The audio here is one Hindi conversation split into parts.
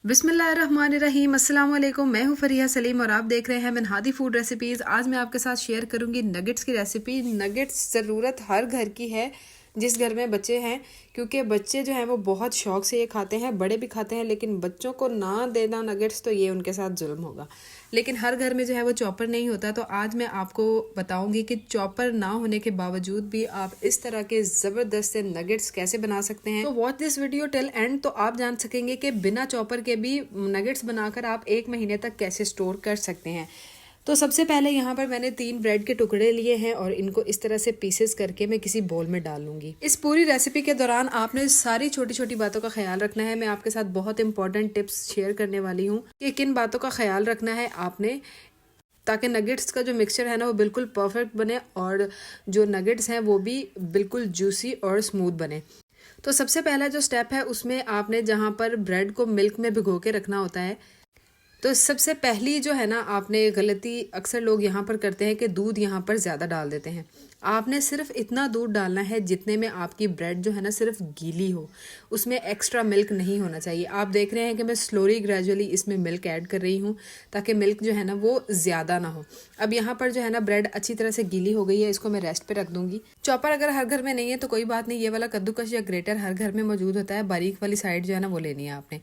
बिस्मिल्लाहिर्रहमानिर्रहीम। अस्सलाम वालेकुम। मैं हूं फरिया सलीम और आप देख रहे हैं मिनहादी फूड रेसिपीज़। आज मैं आपके साथ शेयर करूंगी नगेट्स की रेसिपी। नगेट्स ज़रूरत हर घर की है जिस घर में बच्चे हैं, क्योंकि बच्चे जो हैं वो बहुत शौक से ये खाते हैं, बड़े भी खाते हैं, लेकिन बच्चों को ना देना नगेट्स तो ये उनके साथ जुल्म होगा। लेकिन हर घर में जो है वो चॉपर नहीं होता, तो आज मैं आपको बताऊंगी कि चॉपर ना होने के बावजूद भी आप इस तरह के ज़बरदस्त से नगेट्स कैसे बना सकते हैं। तो watch this video till and, तो आप जान सकेंगे कि बिना चॉपर के भी नगेट्स बनाकर आप 1 महीने तक कैसे स्टोर कर सकते हैं। तो सबसे पहले यहाँ पर मैंने 3 ब्रेड के टुकड़े लिए हैं और इनको इस तरह से पीसेस करके मैं किसी बोल में डाल लूंगी। इस पूरी रेसिपी के दौरान आपने सारी छोटी छोटी बातों का ख्याल रखना है। मैं आपके साथ बहुत इंपॉर्टेंट टिप्स शेयर करने वाली हूँ कि किन बातों का ख्याल रखना है आपने, ताकि नगेट्स का जो मिक्सचर है ना वो बिल्कुल परफेक्ट बने और जो नगेट्स हैं वो भी बिल्कुल जूसी और स्मूथ बने। तो सबसे पहला जो स्टेप है उसमें आपने जहाँ पर ब्रेड को मिल्क में भिगो के रखना होता है, तो सबसे पहली जो है ना आपने गलती अक्सर लोग यहाँ पर करते हैं कि दूध यहाँ पर ज़्यादा डाल देते हैं। आपने सिर्फ इतना दूध डालना है जितने में आपकी ब्रेड जो है ना सिर्फ गीली हो, उसमें एक्स्ट्रा मिल्क नहीं होना चाहिए। आप देख रहे हैं कि मैं स्लोली ग्रेजुअली इसमें मिल्क ऐड कर रही हूँ ताकि मिल्क जो है ना वो ज़्यादा ना हो। अब यहाँ पर जो है ना ब्रेड अच्छी तरह से गीली हो गई है, इसको मैं रेस्ट पे रख दूंगी। चॉपर अगर हर घर में नहीं है तो कोई बात नहीं, ये वाला कद्दूकस या ग्रेटर हर घर में मौजूद होता है। बारीक वाली साइड जो है ना वो लेनी है आपने।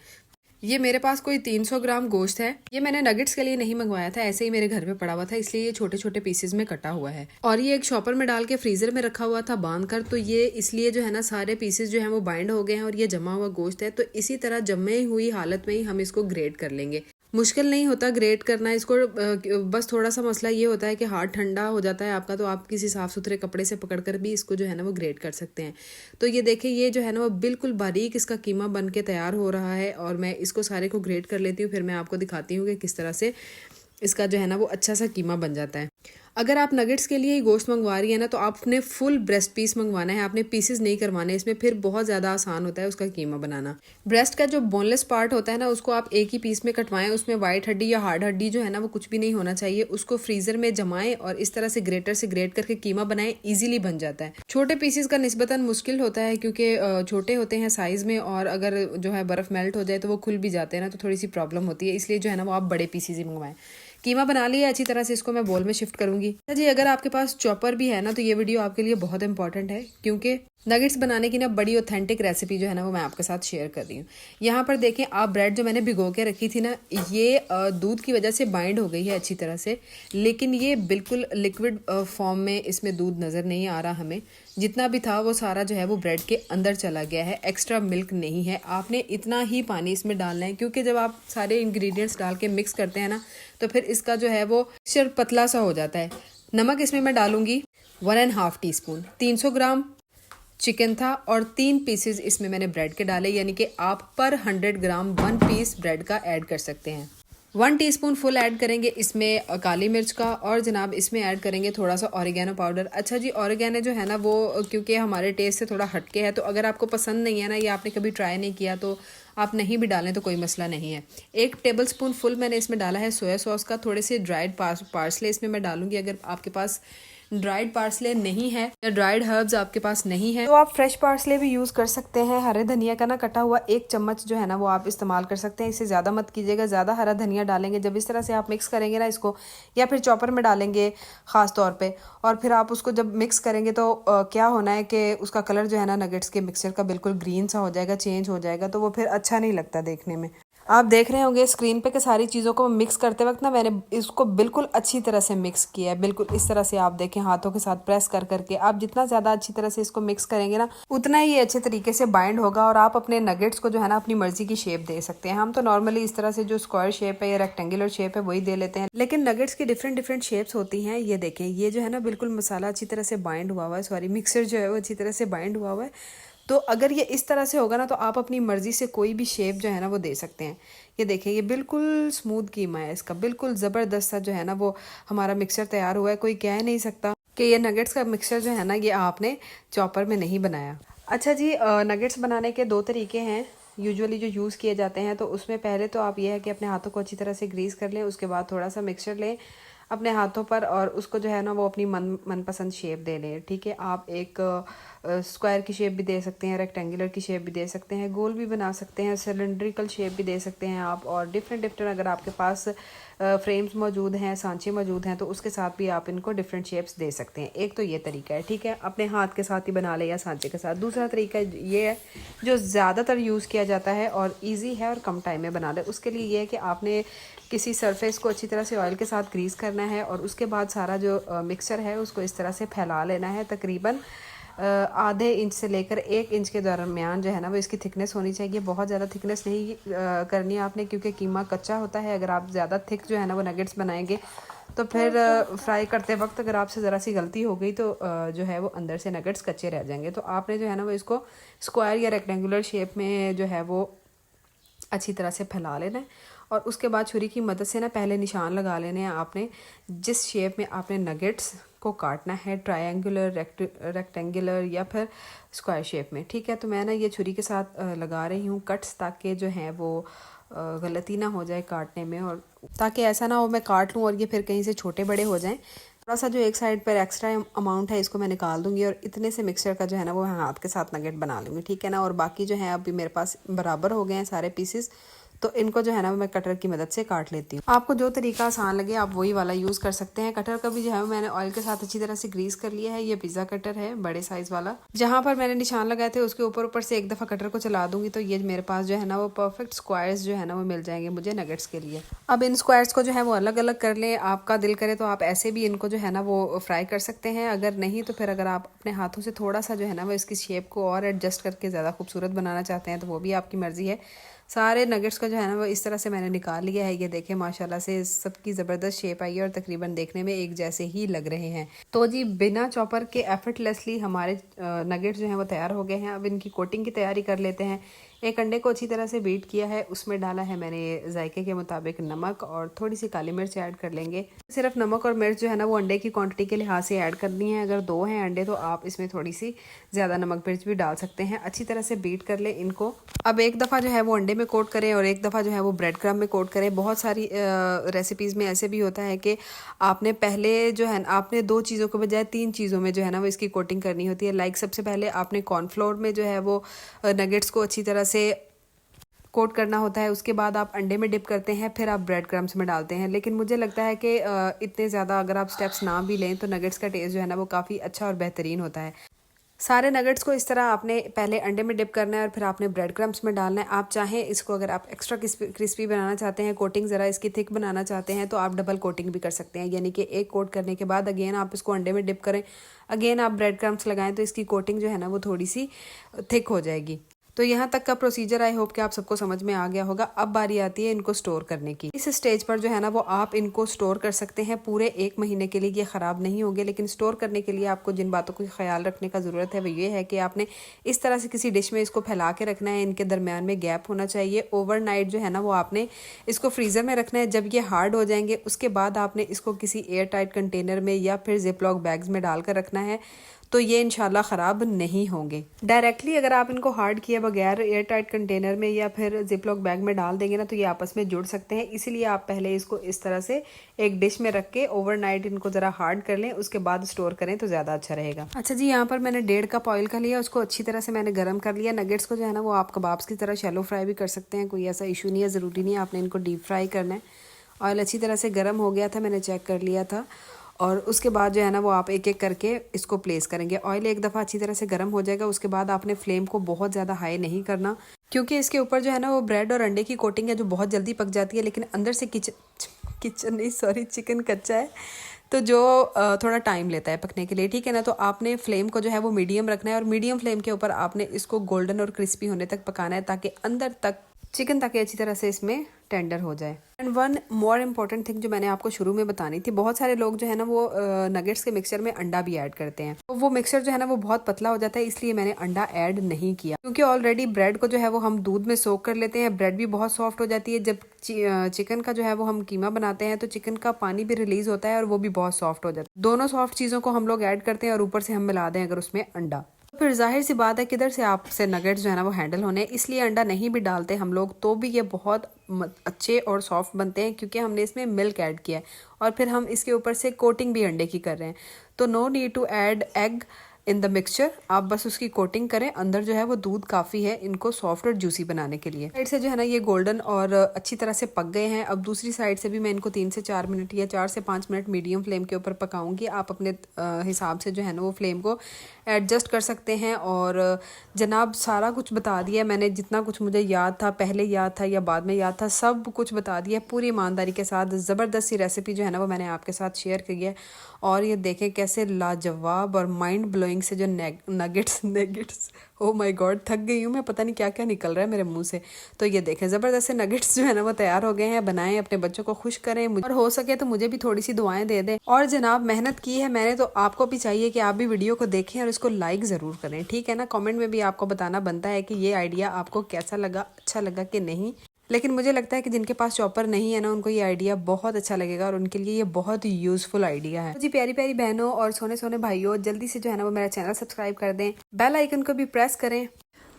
ये मेरे पास कोई 300 ग्राम गोश्त है। ये मैंने नगेट्स के लिए नहीं मंगवाया था, ऐसे ही मेरे घर पे पड़ा हुआ था, इसलिए ये छोटे छोटे पीसेस में कटा हुआ है और ये एक शॉपर में डाल के फ्रीजर में रखा हुआ था बांध कर। तो ये इसलिए जो है ना सारे पीसेस जो है वो बाइंड हो गए हैं और ये जमा हुआ गोश्त है। तो इसी तरह जमे हुई हालत में ही हम इसको ग्रेट कर लेंगे। मुश्किल नहीं होता ग्रेट करना इसको, बस थोड़ा सा मसला ये होता है कि हाथ ठंडा हो जाता है आपका, तो आप किसी साफ़ सुथरे कपड़े से पकड़कर भी इसको जो है ना वो ग्रेट कर सकते हैं। तो ये देखिए ये जो है ना वो बिल्कुल बारीक इसका कीमा बन के तैयार हो रहा है और मैं इसको सारे को ग्रेट कर लेती हूँ, फिर मैं आपको दिखाती हूँ कि किस तरह से इसका जो है ना वो अच्छा सा कीमा बन जाता है। अगर आप नगेट्स के लिए गोश्त मंगवा रही है ना तो आपने फुल ब्रेस्ट पीस मंगवाना है, आपने पीसेस नहीं करवाने इसमें, फिर बहुत ज़्यादा आसान होता है उसका कीमा बनाना। ब्रेस्ट का जो बोनलेस पार्ट होता है ना उसको आप एक ही पीस में कटवाएं, उसमें वाइट हड्डी या हार्ड हड्डी जो है ना वो कुछ भी नहीं होना चाहिए। उसको फ्रीजर में जमाएं और इस तरह से ग्रेटर से ग्रेट करके कीमा बनाएं, ईजिली बन जाता है। छोटे पीसेस का निस्बतन मुश्किल होता है क्योंकि छोटे होते हैं साइज में और अगर जो है बर्फ मेल्ट हो जाए तो वो खुल भी जाते हैं ना, तो थोड़ी सी प्रॉब्लम होती है, इसलिए जो है ना वो आप बड़े पीसेस ही मंगवाएं। कीमा बना लिया अच्छी तरह से, इसको मैं बोल में शिफ्ट करूंगी। जी अगर आपके पास चॉपर भी है ना तो ये वीडियो आपके लिए बहुत इंपॉर्टेंट है, क्योंकि नगेट्स बनाने की ना बड़ी ऑथेंटिक रेसिपी जो है ना वो मैं आपके साथ शेयर कर रही हूँ। यहाँ पर देखें आप, ब्रेड जो मैंने भिगो के रखी थी ना ये दूध की वजह से बाइंड हो गई है अच्छी तरह से, लेकिन ये बिल्कुल लिक्विड फॉर्म में इसमें दूध नज़र नहीं आ रहा हमें। जितना भी था वो सारा जो है वो ब्रेड के अंदर चला गया है, एक्स्ट्रा मिल्क नहीं है। आपने इतना ही पानी इसमें डालना है, क्योंकि जब आप सारे इंग्रेडिएंट्स डाल के मिक्स करते हैं ना तो फिर इसका जो है वो मिक्सचर पतला सा हो जाता है। नमक इसमें मैं डालूंगी 1.5 टीस्पून। 300 ग्राम चिकन था और 3 पीसेस इसमें मैंने ब्रेड के डाले, यानी कि आप पर 100 ग्राम 1 पीस ब्रेड का ऐड कर सकते हैं। 1 टीस्पून फुल ऐड करेंगे इसमें काली मिर्च का, और जनाब इसमें ऐड करेंगे थोड़ा सा ऑरिगेनो पाउडर। अच्छा जी, ऑरिगेनो जो है ना वो क्योंकि हमारे टेस्ट से थोड़ा हटके है, तो अगर आपको पसंद नहीं है ना या आपने कभी ट्राई नहीं किया तो आप नहीं भी डालें तो कोई मसला नहीं है। 1 टेबलस्पून फुल मैंने इसमें डाला है सोया सॉस का। थोड़े से ड्राइड पार्सले इसमें मैं डालूंगी। अगर आपके पास ड्राइड पार्सले नहीं है या ड्राइड हर्ब्स आपके पास नहीं है तो आप फ्रेश पार्सले भी यूज़ कर सकते हैं। हरे धनिया का ना कटा हुआ 1 चम्मच जो है ना वो आप इस्तेमाल कर सकते हैं। इसे ज़्यादा मत कीजिएगा, ज़्यादा हरा धनिया डालेंगे जब इस तरह से आप मिक्स करेंगे ना इसको, या फिर चॉपर में डालेंगे ख़ास तौर पे, और फिर आप उसको जब मिक्स करेंगे तो क्या होना है कि उसका कलर जो है ना नगेट्स के मिक्सचर का बिल्कुल ग्रीन सा हो जाएगा, चेंज हो जाएगा, तो वो फिर अच्छा नहीं लगता देखने में। आप देख रहे होंगे स्क्रीन पे कि सारी चीज़ों को मिक्स करते वक्त ना मैंने इसको बिल्कुल अच्छी तरह से मिक्स किया है। बिल्कुल इस तरह से आप देखें हाथों के साथ प्रेस कर करके, आप जितना ज़्यादा अच्छी तरह से इसको मिक्स करेंगे ना उतना ही अच्छे तरीके से बाइंड होगा और आप अपने नगेट्स को जो है ना अपनी मर्जी की शेप दे सकते हैं। हम तो नॉर्मली इस तरह से जो स्क्वायर शेप है या रेक्टेंगुलर शेप है वही दे लेते हैं, लेकिन नगेट्स की डिफरेंट शेप्स होती हैं। ये देखें ये जो है ना बिल्कुल मसाला अच्छी तरह से बाइंड हुआ हुआ है, सॉरी मिक्सर जो है वो अच्छी तरह से बाइंड हुआ हुआ है। तो अगर ये इस तरह से होगा ना तो आप अपनी मर्जी से कोई भी शेप जो है ना वो दे सकते हैं। ये देखिए ये बिल्कुल स्मूथ कीमा है इसका, बिल्कुल ज़बरदस्त सा जो है ना वो हमारा मिक्सचर तैयार हुआ है। कोई कह नहीं सकता कि ये नगेट्स का मिक्सचर जो है ना ये आपने चॉपर में नहीं बनाया। अच्छा जी, नगेट्स बनाने के 2 तरीके हैं यूजुअली जो यूज़ किए जाते हैं। तो उसमें पहले तो आप ये है कि अपने हाथों को अच्छी तरह से ग्रीस कर लें, उसके बाद थोड़ा सा मिक्सचर लें अपने हाथों पर और उसको जो है ना वो अपनी मनपसंद शेप दे लें। ठीक है, आप एक स्क्वायर की शेप भी दे सकते हैं, रेक्टेंगुलर की शेप भी दे सकते हैं, गोल भी बना सकते हैं, सिलेंड्रिकल शेप भी दे सकते हैं आप। और डिफरेंट डिफरेंट अगर आपके पास फ्रेम्स मौजूद हैं, सांचे मौजूद हैं, तो उसके साथ भी आप इनको डिफरेंट शेप्स दे सकते हैं। एक तो ये तरीका है, ठीक है, अपने हाथ के साथ ही बना ले या सांचे के साथ। दूसरा तरीका ये है जो ज़्यादातर यूज़ किया जाता है और ईजी है और कम टाइम में बना ले। उसके लिए ये है कि आपने किसी सरफेस को अच्छी तरह से ऑयल के साथ ग्रीस करना है और उसके बाद सारा जो मिक्सचर है उसको इस तरह से फैला लेना है। तकरीबन आधे इंच से लेकर 1 इंच के दरमियान जो है ना वो इसकी थिकनेस होनी चाहिए। बहुत ज़्यादा थिकनेस नहीं करनी है आपने, क्योंकि कीमा कच्चा होता है। अगर आप ज़्यादा थिक जो है ना वो नगेट्स बनाएंगे तो फिर फ्राई करते वक्त अगर आपसे ज़रा सी गलती हो गई तो जो है वो अंदर से नगेट्स कच्चे रह जाएंगे। तो आपने जो है ना वो इसको स्क्वायर या रेक्टेंगुलर शेप में जो है वो अच्छी तरह से फैला लेना है। और उसके बाद छुरी की मदद से ना पहले निशान लगा लेने हैं आपने जिस शेप में आपने नगेट्स को काटना है, ट्रायंगुलर, रेक्टेंगुलर या फिर स्क्वायर शेप में, ठीक है। तो मैं ना ये छुरी के साथ लगा रही हूँ कट्स, ताकि जो है वो गलती ना हो जाए काटने में, और ताकि ऐसा ना हो मैं काट लूँ और ये फिर कहीं से छोटे बड़े हो जाएं। थोड़ा सा जो एक साइड पर एक्स्ट्रा अमाउंट है इसको मैं निकाल दूंगी और इतने से मिक्सचर का जो है ना वो हाथ के साथ नगेट बना लूँगी, ठीक है ना। और बाकी जो है अभी मेरे पास बराबर हो गए हैं सारे पीसेस, तो इनको जो है ना मैं कटर की मदद से काट लेती हूँ। आपको जो तरीका आसान लगे आप वही वाला यूज़ कर सकते हैं। कटर का भी जो है मैंने ऑयल के साथ अच्छी तरह से ग्रीस कर लिया है। ये पिज़्ज़ा कटर है बड़े साइज़ वाला। जहाँ पर मैंने निशान लगाए थे उसके ऊपर ऊपर से एक दफ़ा कटर को चला दूंगी तो ये मेरे पास जो है ना वो परफेक्ट स्क्वायर्स जो है ना वो मिल जाएंगे मुझे नगेट्स के लिए। अब इन स्क्वायर्स को जो है वो अलग अलग कर लें। आपका दिल करे तो आप ऐसे भी इनको जो है ना वो फ्राई कर सकते हैं, अगर नहीं तो फिर अगर आप अपने हाथों से थोड़ा सा जो है ना वो इसकी शेप को और एडजस्ट करके ज़्यादा खूबसूरत बनाना चाहते हैं तो वो भी आपकी मर्ज़ी है। सारे नगेट्स का जो है ना वो इस तरह से मैंने निकाल लिया है। ये देखें माशाल्लाह से सबकी ज़बरदस्त शेप आई है और तकरीबन देखने में एक जैसे ही लग रहे हैं। तो जी बिना चॉपर के एफर्टलेसली हमारे नगेट्स जो हैं वो तैयार हो गए हैं। अब इनकी कोटिंग की तैयारी कर लेते हैं। एक अंडे को अच्छी तरह से बीट किया है, उसमें डाला है मैंने जायके के मुताबिक नमक और थोड़ी सी काली मिर्च ऐड कर लेंगे। सिर्फ नमक और मिर्च जो है ना वो अंडे की क्वांटिटी के लिहाज से ऐड करनी है। अगर 2 हैं अंडे तो आप इसमें थोड़ी सी ज़्यादा नमक मिर्च भी डाल सकते हैं। अच्छी तरह से बीट कर ले इनको। अब एक दफ़ा जो है वो अंडे में कोट करें और एक दफ़ा जो है वो ब्रेड क्रम्ब में कोट करें। बहुत सारी रेसिपीज़ में ऐसे भी होता है कि आपने पहले जो है आपने 2 चीज़ों के बजाय 3 चीज़ों में जो है ना वो इसकी कोटिंग करनी होती है। लाइक सबसे पहले आपने कॉर्नफ्लोर में जो है वो नगेट्स को अच्छी तरह से कोट करना होता है, उसके बाद आप अंडे में डिप करते हैं, फिर आप ब्रेड क्रम्स में डालते हैं। लेकिन मुझे लगता है कि इतने ज़्यादा अगर आप स्टेप्स ना भी लें तो नगेट्स का टेस्ट जो है ना वो काफ़ी अच्छा और बेहतरीन होता है। सारे नगेट्स को इस तरह आपने पहले अंडे में डिप करना है और फिर आपने ब्रेड क्रम्स में डालना है। आप चाहें इसको अगर आप एक्स्ट्रा क्रिस्पी बनाना चाहते हैं, कोटिंग ज़रा इसकी थिक बनाना चाहते हैं तो आप डबल कोटिंग भी कर सकते हैं। यानी कि एक कोट करने के बाद अगेन आप इसको अंडे में डिप करें, अगेन आप ब्रेड क्रम्स लगाएं तो इसकी कोटिंग जो है ना वो थोड़ी सी थिक हो जाएगी। तो यहाँ तक का प्रोसीजर आई होप कि आप सबको समझ में आ गया होगा। अब बारी आती है इनको स्टोर करने की। इस स्टेज पर जो है ना वो आप इनको स्टोर कर सकते हैं पूरे 1 महीने के लिए। ये ख़राब नहीं होंगे, लेकिन स्टोर करने के लिए आपको जिन बातों का ख्याल रखने का ज़रूरत है वो ये है कि आपने इस तरह से किसी डिश में इसको फैला के रखना है। इनके दरमियान में गैप होना चाहिए। ओवरनाइट जो है ना वो आपने इसको फ्रीज़र में रखना है। जब ये हार्ड हो जाएंगे उसके बाद आपने इसको किसी एयर टाइट कंटेनर में या फिर जिपलॉक बैग्स में डालकर रखना है, तो ये इंशाल्लाह ख़राब नहीं होंगे। डायरेक्टली अगर आप इनको हार्ड किए बगैर एयर टाइट कंटेनर में या फिर जिपलॉक बैग में डाल देंगे ना तो ये आपस में जुड़ सकते हैं। इसीलिए आप पहले इसको इस तरह से एक डिश में रख के ओवरनाइट इनको ज़रा हार्ड कर लें, उसके बाद स्टोर करें तो ज़्यादा अच्छा रहेगा। अच्छा जी, यहाँ पर मैंने 1.5 कप ऑयल का लिया, उसको अच्छी तरह से मैंने गर्म कर लिया। नगेट्स को जो है ना वो आप कबाब्स की तरह शैलो फ्राई भी कर सकते हैं, कोई ऐसा इशू नहीं है, ज़रूरी नहीं है आपने इनको डीप फ्राई करना है। ऑयल अच्छी तरह से गर्म हो गया था, मैंने चेक कर लिया था। और उसके बाद जो है ना वो आप एक एक करके इसको प्लेस करेंगे। ऑयल एक दफ़ा अच्छी तरह से गर्म हो जाएगा, उसके बाद आपने फ्लेम को बहुत ज़्यादा हाई नहीं करना, क्योंकि इसके ऊपर जो है ना वो ब्रेड और अंडे की कोटिंग है जो बहुत जल्दी पक जाती है, लेकिन अंदर से चिकन कच्चा है तो जो थोड़ा टाइम लेता है पकने के लिए, ठीक है ना। तो आपने फ्लेम को जो है वो मीडियम रखना है और मीडियम फ्लेम के ऊपर आपने इसको गोल्डन और क्रिस्पी होने तक पकाना है, ताकि अंदर तक चिकन ताकि अच्छी तरह से इसमें टेंडर हो जाए। And one more important thing जो मैंने आपको शुरू में बतानी थी, बहुत सारे लोग जो है ना वो नगेट्स के मिक्सचर में अंडा भी ऐड करते हैं, तो वो मिक्सचर जो है ना वो बहुत पतला हो जाता है, इसलिए मैंने अंडा ऐड नहीं किया, क्योंकि ऑलरेडी ब्रेड को जो है वो हम दूध में सोक कर लेते हैं। ब्रेड भी बहुत सॉफ्ट हो जाती है। जब चिकन का जो है वो हम कीमा बनाते हैं तो चिकन का पानी भी रिलीज होता है और वो भी बहुत सॉफ्ट हो जाता है। दोनों सॉफ्ट चीज़ों को हम लोग ऐड करते हैं और ऊपर से हम मिला दें अगर उसमें अंडा, फिर जाहिर सी बात है किधर से आपसे नगेट्स जो है ना वो हैंडल होने, इसलिए अंडा नहीं भी डालते हम लोग तो भी ये बहुत अच्छे और सॉफ्ट बनते हैं, क्योंकि हमने इसमें मिल्क ऐड किया है और फिर हम इसके ऊपर से कोटिंग भी अंडे की कर रहे हैं। तो no need to add egg in the mixture. आप बस उसकी कोटिंग करें, अंदर जो है वो दूध काफ़ी है इनको सॉफ्ट और जूसी बनाने के लिए। साइड से जो है ना ये गोल्डन और अच्छी तरह से पक गए हैं। अब दूसरी साइड से भी मैं इनको 3 से 4 मिनट या 4 से 5 मिनट मीडियम फ्लेम के ऊपर पकाऊंगी। आप अपने हिसाब से जो है ना वो फ्लेम को एडजस्ट कर सकते हैं। और जनाब सारा कुछ बता दिया मैंने, जितना कुछ मुझे याद था, पहले याद था या बाद में याद था, सब कुछ बता दिया पूरी ईमानदारी के साथ। ज़बरदस्त सी रेसिपी जो है ना वो मैंने आपके साथ शेयर की है। और ये देखें कैसे लाजवाब और माइंड ब्लोइंग से जो नगेट्स ओ माय गॉड, थक गई हूँ मैं, पता नहीं क्या क्या निकल रहा है मेरे मुंह से। तो ये देखें ज़बरदस्त से नगेट्स जो है ना वो तैयार हो गए हैं। बनाएं, अपने बच्चों को खुश करें, और हो सके तो मुझे भी थोड़ी सी दुआएं दे दें। और जनाब मेहनत की है मैंने, तो आपको भी चाहिए कि आप भी वीडियो को देखें और इसको लाइक ज़रूर करें, ठीक है ना। कमेंट में भी आपको बताना बनता है कि ये आइडिया आपको कैसा लगा, अच्छा लगा कि नहीं। लेकिन मुझे लगता है कि जिनके पास चॉपर नहीं है ना उनको ये आइडिया बहुत अच्छा लगेगा और उनके लिए ये बहुत ही यूजफुल आइडिया है। तो जी प्यारी प्यारी बहनों और सोने सोने भाइयों, जल्दी से जो है ना वो मेरा चैनल सब्सक्राइब कर दें, बेल आइकन को भी प्रेस करें।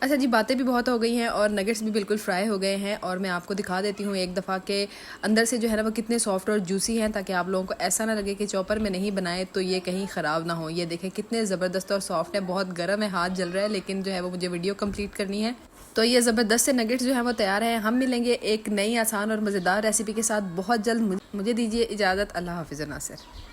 अच्छा जी, बातें भी बहुत हो गई हैं और नगेट्स भी बिल्कुल फ्राई हो गए हैं। और मैं आपको दिखा देती हूँ एक दफ़ा के अंदर से जो है ना वो कितने सॉफ्ट और जूसी हैं, ताकि आप लोगों को ऐसा ना लगे कि चॉपर में नहीं बनाए तो ये कहीं ख़राब ना हो। ये देखें कितने ज़बरदस्त और सॉफ्ट है। बहुत गर्म है, हाथ जल रहा है, लेकिन जो है वो मुझे वीडियो कंप्लीट करनी है। तो ये ज़बरदस्त से नगेट्स जो है वो तैयार हैं। हम मिलेंगे एक नई आसान और मज़ेदार रेसिपी के साथ बहुत जल्द। मुझे दीजिए इजाज़त। अल्लाह हाफ़िज़ नासिर।